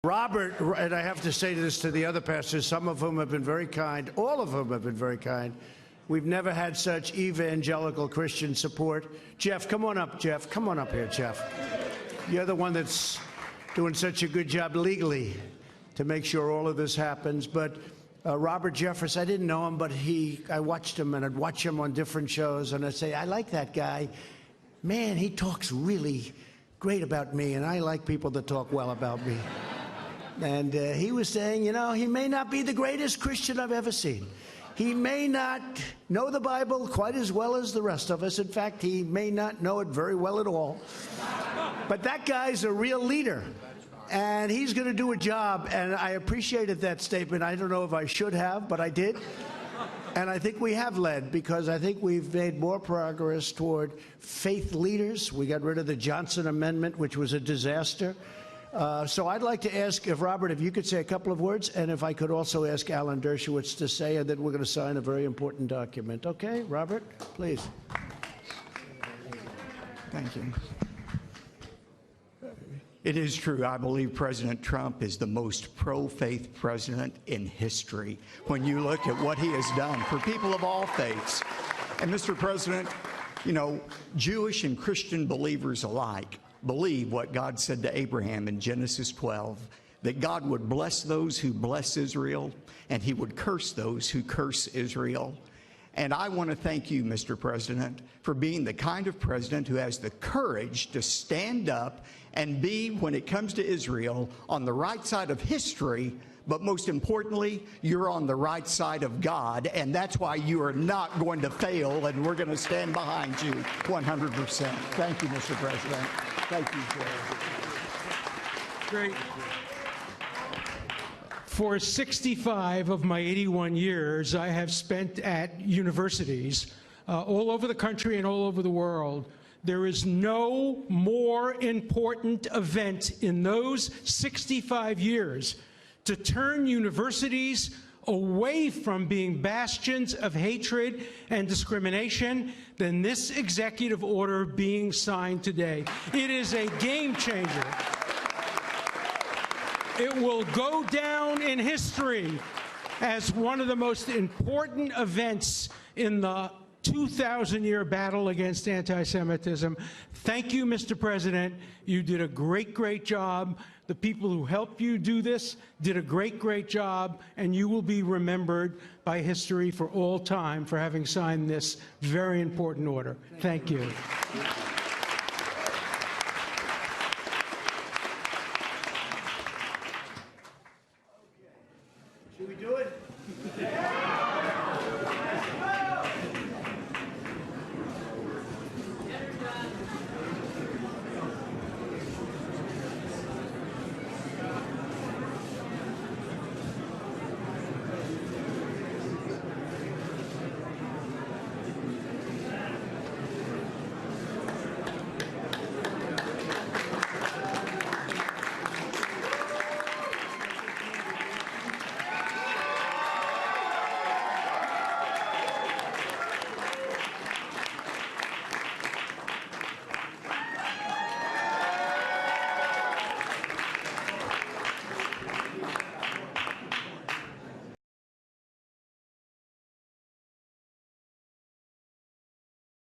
Robert, and I have to say this to the other pastors, some of whom have been very kind, all of whom have been very kind. We've never had such evangelical Christian support. Jeff, come on up, Jeff. Come on up here, Jeff. You're the one that's doing such a good job legally to make sure all of this happens. But Robert Jeffress, I didn't know him, but I watched him, and I'd watch him on different shows, and I'd say, I like that guy. Man, he talks really great about me, and I like people that talk well about me. And he was saying, you know, he may not be the greatest Christian I've ever seen. He may not know the Bible quite as well as the rest of us. In fact, he may not know it very well at all. But that guy's a real leader, and he's going to do a job. And I appreciated that statement. I don't know if I should have, but I did. And I think we have led, because I think we've made more progress toward faith leaders. We got rid of the Johnson Amendment, which was a disaster. So I'd like to ask if, Robert, if you could say a couple of words, and if I could also ask Alan Dershowitz to say, and then we're going to sign a very important document. Okay, Robert, please. Thank you. It is true. I believe President Trump is the most pro-faith president in history when you look at what he has done for people of all faiths. And, Mr. President, you know, Jewish and Christian believers alike believe what God said to Abraham in Genesis 12, that God would bless those who bless Israel, and he would curse those who curse Israel. And I want to thank you, Mr. President, for being the kind of president who has the courage to stand up and be, when it comes to Israel, on the right side of history, but most importantly, you're on the right side of God, and that's why you are not going to fail, and we're going to stand behind you 100%. Thank you, Mr. President. Thank you, Joe. Great. For 65 of my 81 years, I have spent at universities all over the country and all over the world. There is no more important event in those 65 years to turn universities away from being bastions of hatred and discrimination than this executive order being signed today. It is a game changer. It will go down in history as one of the most important events in the 2,000-year battle against anti-Semitism. Thank you, Mr. President. You did a great, great job. The people who helped you do this did a great, great job, and you will be remembered by history for all time for having signed this very important order. Thank you.